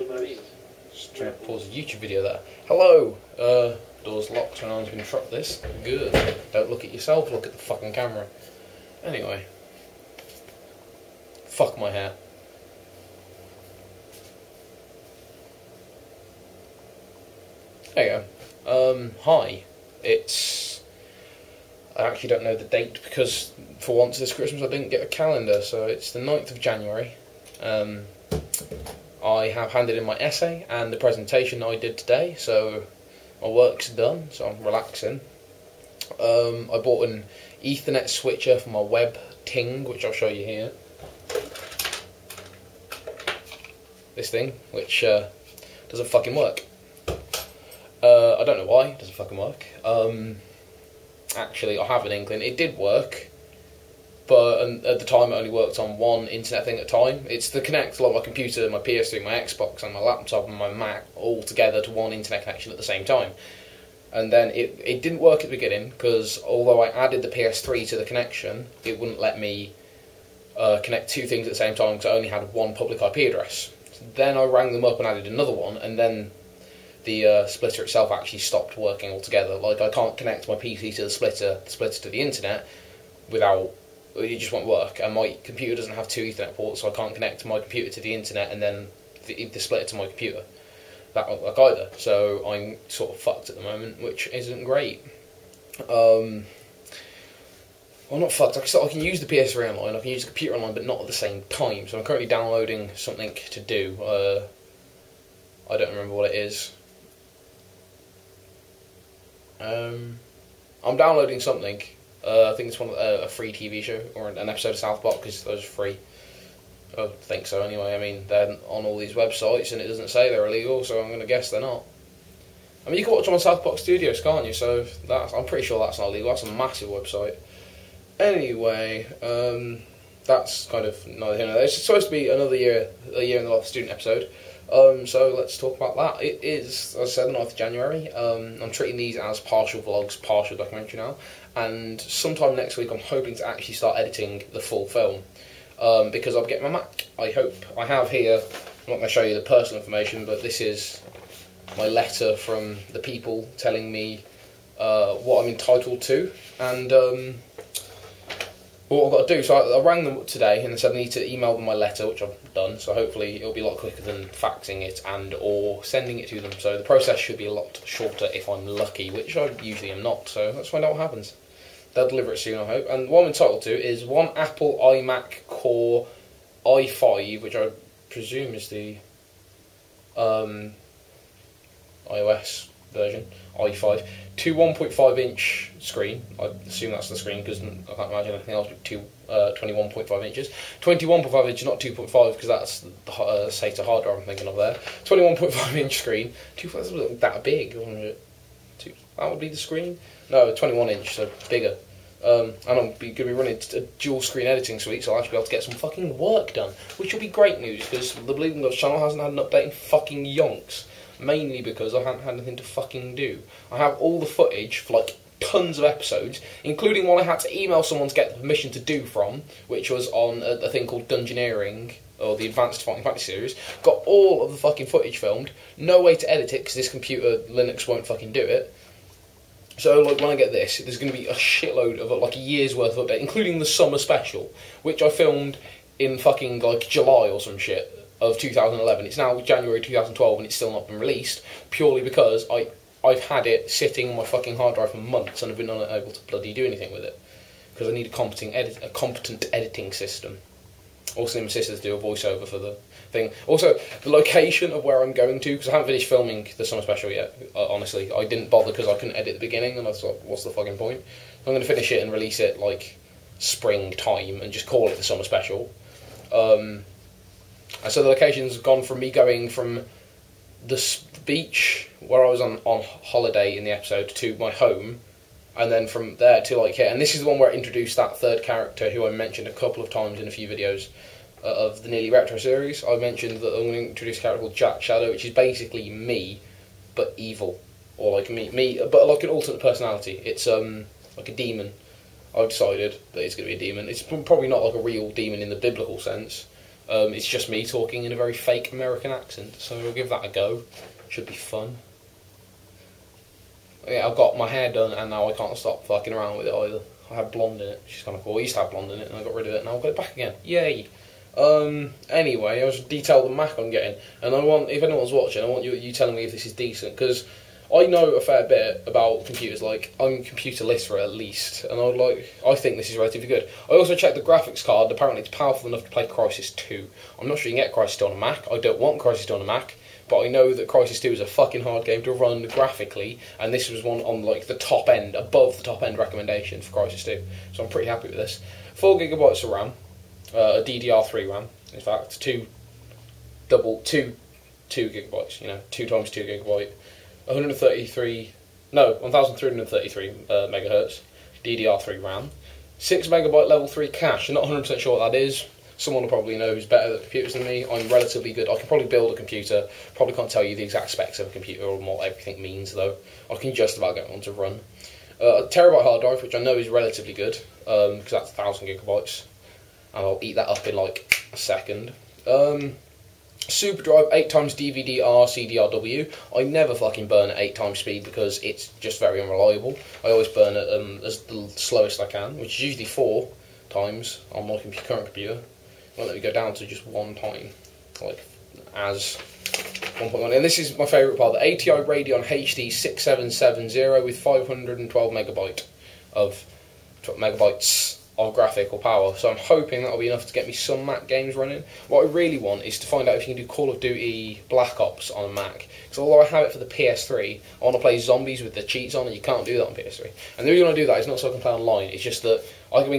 Just trying to pause a YouTube video there. Hello! Door's locked and I'm going to drop this. Good. Don't look at yourself, look at the fucking camera. Anyway. Fuck my hair. There you go. Hi. I actually don't know the date because for once this Christmas I didn't get a calendar, so it's the 9th of January. I have handed in my essay and the presentation I did today, so my work's done, so I'm relaxing. I bought an Ethernet switcher for my web ting, which I'll show you here. This thing, which doesn't fucking work. I don't know why it doesn't fucking work. Actually, I have an inkling. It did work, but at the time it only worked on one internet thing at a time. It's to connect like my computer, my PS3, my Xbox, and my laptop and my Mac all together to one internet connection at the same time. And then it didn't work at the beginning because although I added the PS3 to the connection, it wouldn't let me connect two things at the same time because I only had one public IP address. So then I rang them up and added another one, and then the splitter itself actually stopped working altogether. Like, I can't connect my PC to the splitter to the internet without, it just won't work. And my computer doesn't have two Ethernet ports, so I can't connect my computer to the internet and then the splitter to my computer. That won't work either. So I'm sort of fucked at the moment, which isn't great. Well, not fucked. I can use the PS3 online, I can use the computer online, but not at the same time. So I'm currently downloading something to do. I don't remember what it is. I'm downloading something. I think it's a free TV show or an episode of South Park because those are free. I think so anyway. I mean, they're on all these websites and it doesn't say they're illegal, so I'm going to guess they're not. I mean, you can watch them on South Park Studios, can't you? So I'm pretty sure that's not illegal. That's a massive website. Anyway, that's kind of neither here nor there. It's supposed to be a year in the life student episode. So let's talk about that. It is, as I said, the 9th of January. I'm treating these as partial vlogs, partial documentary now. And sometime next week I'm hoping to actually start editing the full film. Because I'll get my Mac, I hope. I have here, I'm not going to show you the personal information, but this is my letter from the people telling me what I'm entitled to. And what I've got to do, so I rang them up today and they said I need to email them my letter, which I've done, so hopefully it'll be a lot quicker than faxing it and or sending it to them. So the process should be a lot shorter if I'm lucky, which I usually am not, so let's find out what happens. They'll deliver it soon, I hope. And what I'm entitled to is one Apple iMac Core i5, which I presume is the iOS version, i5, two 1.5 inch screen. I assume that's the screen because I can't imagine anything else but 21.5 inches. 21.5 inches, not 2.5, because that's the SATA hard drive I'm thinking of there. 21.5 inch screen. That's that big, wasn't it? That would be the screen? No, 21 inch, so bigger. And I'm going to be running a dual screen editing suite, so I'll actually be able to get some fucking work done, which will be great news because the Bleeding Gloves channel hasn't had an update in fucking yonks. Mainly because I haven't had anything to fucking do. I have all the footage for like tons of episodes, including one I had to email someone to get the permission to do from, which was on a thing called Dungeoneering, or the Advanced Fighting Fantasy series. Got all of the fucking footage filmed, no way to edit it because this computer, Linux, won't fucking do it. So like when I get this, there's going to be a shitload of like a year's worth of update, including the summer special, which I filmed in fucking like July or some shit of 2011. It's now January 2012 and it's still not been released, purely because I've had it sitting on my fucking hard drive for months and I've been unable to bloody do anything with it because I need a competent editing system. Also, my sisters do a voiceover for the thing. Also, the location of where I'm going to, because I haven't finished filming the summer special yet, honestly. I didn't bother because I couldn't edit the beginning and I thought, what's the fucking point? I'm going to finish it and release it like spring time and just call it the summer special. And so the location's gone from me going from the beach where I was on holiday in the episode to my home, and then from there to like here. And this is the one where I introduced that third character who I mentioned a couple of times in a few videos of the Nearly Retro series. I mentioned that I'm going to introduce a character called Jack Shadow, which is basically me, but evil. Or like me, but like an alternate personality. It's like a demon. I've decided that it's going to be a demon. It's probably not like a real demon in the biblical sense. It's just me talking in a very fake American accent, so we'll give that a go. Should be fun. Yeah, I've got my hair done, and now I can't stop fucking around with it either. I had blonde in it, which is kind of cool. I used to have blonde in it, and I got rid of it, and now I've got it back again. Yay! Anyway, I was detailed the Mac I'm getting, and I want, if anyone's watching, I want you telling me if this is decent, because I know a fair bit about computers. Like, I'm computer literate at least, and I think this is relatively good. I also checked the graphics card. Apparently, it's powerful enough to play Crysis 2. I'm not sure you can get Crysis 2 on a Mac. I don't want Crysis 2 on a Mac. But I know that Crysis 2 is a fucking hard game to run graphically, and this was one on like the top end, above the top end recommendation for Crysis 2. So I'm pretty happy with this. 4 gigabytes of RAM, a DDR3 RAM, in fact, 2 gigabytes, 2 times 2 gigabyte, 1333 megahertz, DDR3 RAM, 6 megabyte level 3 cache. I'm not 100% sure what that is. Someone will probably know who's better at computers than me. I'm relatively good. I can probably build a computer. Probably can't tell you the exact specs of a computer or what everything means, though. I can just about get one to run. A terabyte hard drive, which I know is relatively good, because that's 1,000 gigabytes. And I'll eat that up in like a second. Super drive, 8 times DVD-R CDRW. I never fucking burn at 8 times speed because it's just very unreliable. I always burn at as the slowest I can, which is usually 4 times on my current computer. Won't let me go down to just 1 time, like as 1.1. And this is my favourite part: the ATI Radeon HD 6770 with 512 megabytes of graphical power. So I'm hoping that'll be enough to get me some Mac games running. What I really want is to find out if you can do Call of Duty Black Ops on a Mac. Because although I have it for the PS3, I want to play zombies with the cheats on, and you can't do that on PS3. And the reason I want to do that is not so I can play online. It's just that I can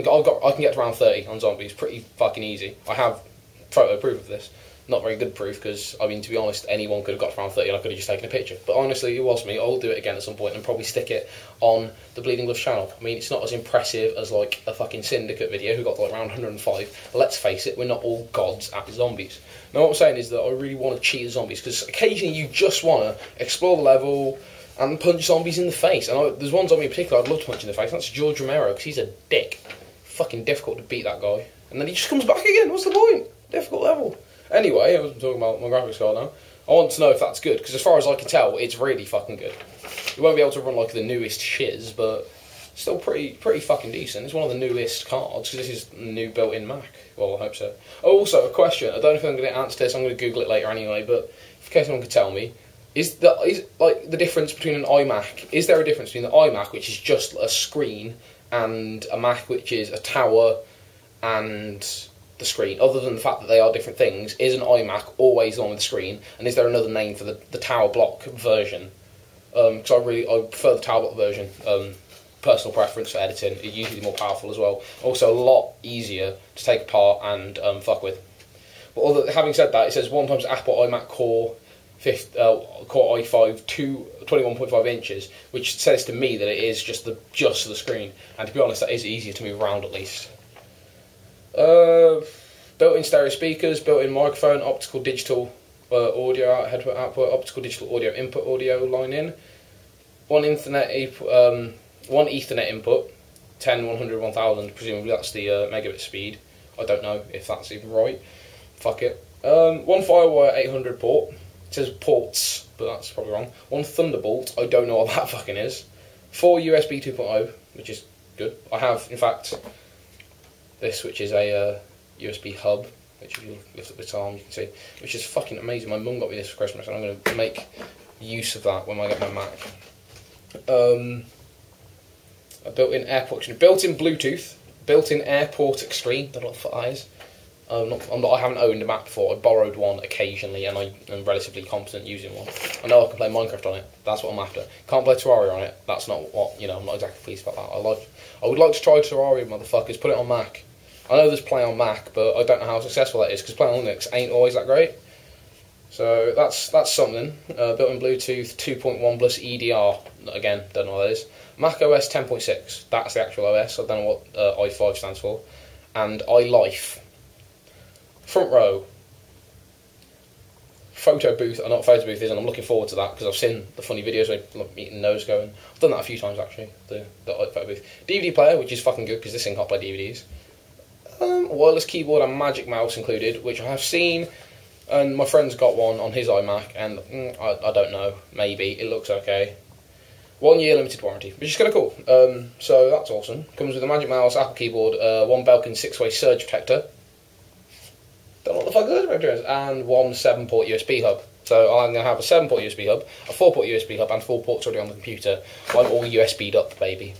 get to round 30 on zombies pretty fucking easy. I have photo proof of this. Not very good proof, because, I mean, to be honest, anyone could have got to round 30 and I could have just taken a picture. But honestly, it was me. I'll do it again at some point and probably stick it on the Bleeding Gloves channel. I mean, it's not as impressive as, like, a fucking Syndicate video who got to, like, round 105. Let's face it, we're not all gods at zombies. Now, what I'm saying is that I really want to cheat at zombies, because occasionally you just want to explore the level and punch zombies in the face. And there's one zombie in particular I'd love to punch in the face, and that's George Romero, because he's a dick. Fucking difficult to beat that guy. And then he just comes back again. What's the point? Difficult level. Anyway, I wasn't talking about my graphics card now. I want to know if that's good, because as far as I can tell, it's really fucking good. You won't be able to run like the newest shiz, but still pretty fucking decent. It's one of the newest cards, because this is new built-in Mac. Well, I hope so. Oh, also, a question. I don't know if I'm going to answer this. I'm going to Google it later anyway, but in case anyone could tell me, is like the difference between an iMac? Is there a difference between the iMac, which is just a screen, and a Mac, which is a tower and the screen? Other than the fact that they are different things, is an iMac always on with the screen, and is there another name for the tower block version? Because I prefer the tower block version. Personal preference for editing. It's usually more powerful as well. Also a lot easier to take apart and fuck with. But having said that, it says 1 times Apple iMac Core Core i5 21.5 inches, which says to me that it is just the screen. And to be honest, that is easier to move around at least. Built-in stereo speakers, built-in microphone, optical digital audio output, optical digital audio input audio line in, one Ethernet input, 10, 100, 1000, presumably that's the megabit speed. I don't know if that's even right. Fuck it. One Firewire 800 port. It says ports, but that's probably wrong. One Thunderbolt. I don't know what that fucking is. 4 USB 2.0, which is good. I have, in fact, this, which is a USB hub, which if you lift up this arm, you can see, which is fucking amazing. My mum got me this for Christmas, and I'm going to make use of that when I get my Mac. A built-in airport, built-in Bluetooth, built-in airport screen. Don't know what the fuck that is. I haven't owned a Mac before. I borrowed one occasionally, and I am relatively competent using one. I know I can play Minecraft on it. That's what I'm after. Can't play Terraria on it. That's not what, I'm not exactly pleased about that. I would like to try Terraria, motherfuckers. Put it on Mac. I know there's Play on Mac, but I don't know how successful that is, because Play on Linux ain't always that great. So that's something. Built-in Bluetooth 2.1 plus EDR. Again, don't know what that is. Mac OS 10.6. That's the actual OS. I don't know what i5 stands for. And iLife. Front row. Photo booth. I know what photo booth is, and I'm looking forward to that, because I've seen the funny videos of me eating nose going. I've done that a few times, actually, the photo booth. DVD player, which is fucking good, because this thing can't play DVDs. wireless keyboard and magic mouse included, which I have seen, and my friend's got one on his iMac, and I don't know, maybe, it looks okay. 1 year limited warranty, which is kind of cool. So that's awesome. Comes with a magic mouse, Apple keyboard, one Belkin 6-way surge protector. Don't know what the fuck the surge protector is. And one 7-port USB hub. So I'm going to have a 7-port USB hub, a 4-port USB hub, and 4 ports already on the computer. I'm all USB'd up, baby.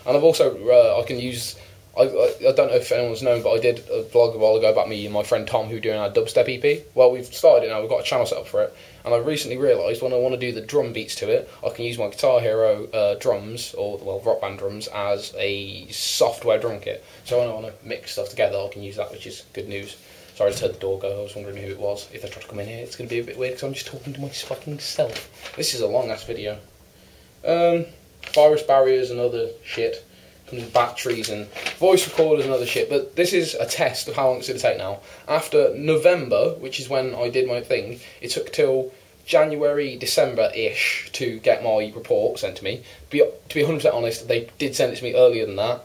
And I've also, I can use, I don't know if anyone's known, but I did a vlog a while ago about me and my friend Tom who were doing our dubstep EP. Well, we've started it now, we've got a channel set up for it. And I've recently realised when I want to do the drum beats to it, I can use my Guitar Hero drums, or, well, Rock Band drums, as a software drum kit. So when I want to mix stuff together, I can use that, which is good news. Sorry, I just heard the door go. I was wondering who it was. If they try to come in here, it's going to be a bit weird because I'm just talking to my fucking self. This is a long-ass video. Virus barriers and other shit. Comes with batteries and voice recorders and other shit. But this is a test of how long it's going to take now. After November, which is when I did my thing, it took till January, December-ish to get my report sent to me. To be 100% honest, they did send it to me earlier than that,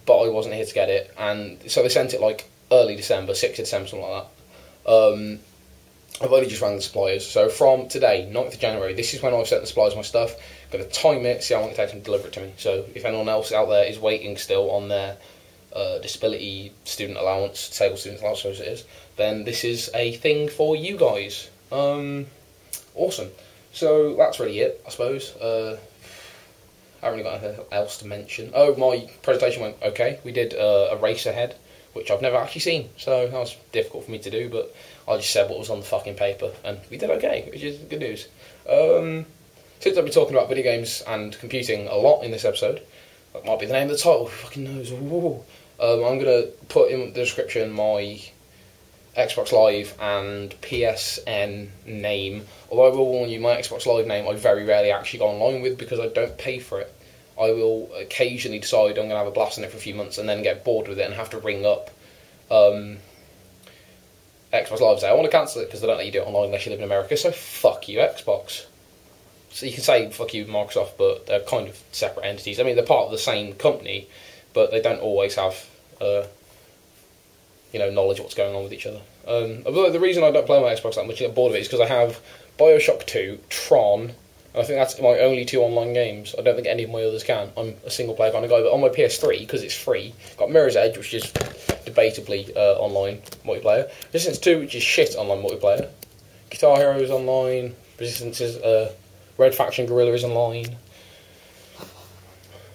but I wasn't here to get it. And so they sent it like early December, 6th of December, something like that. I've only just rang the suppliers. So from today, 9th of January, this is when I've sent the suppliers my stuff. I'm going to time it, see how long it takes them to deliver it to me. So if anyone else out there is waiting still on their disability student allowance, disabled student allowance, so it is, then this is a thing for you guys. Awesome. So that's really it, I suppose. I haven't really got anything else to mention. Oh, my presentation went okay. We did a race ahead, which I've never actually seen, so that was difficult for me to do, but I just said what was on the fucking paper, and we did okay, which is good news. Since I've been talking about video games and computing a lot in this episode, that might be the name of the title, who fucking knows. I'm going to put in the description my Xbox Live and PSN name, although I will warn you, my Xbox Live name I very rarely actually go online with because I don't pay for it. I will occasionally decide I'm going to have a blast on it for a few months and then get bored with it and have to ring up Xbox Live and say, I want to cancel it because they don't let you do it online unless you live in America, so fuck you, Xbox. So you can say fuck you, Microsoft, but they're kind of separate entities. I mean, they're part of the same company, but they don't always have, knowledge of what's going on with each other. The reason I don't play my Xbox that much and get bored of it is because I have Bioshock 2, Tron, and I think that's my only 2 online games. I don't think any of my others can. I'm a single player kind of guy, but on my PS3, because it's free, got Mirror's Edge, which is debatably online multiplayer. Resistance 2, which is shit online multiplayer. Guitar Hero is online. Resistance is, Red Faction Guerrilla is online.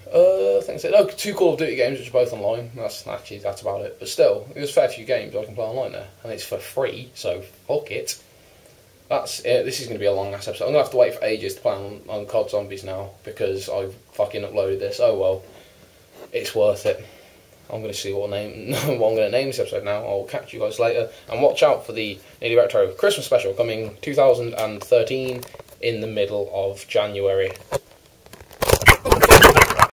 I think so. 2 Call of Duty games, which are both online. That's about it. But still, there's a fair few games I can play online there, and it's for free, so fuck it. That's it. This is going to be a long ass episode. I'm going to have to wait for ages to play on COD Zombies now because I've fucking uploaded this. Oh well, it's worth it. I'm going to see what I'm going to name this episode now. I'll catch you guys later, and watch out for the Nearly Retro Christmas special coming 2013 in the middle of January.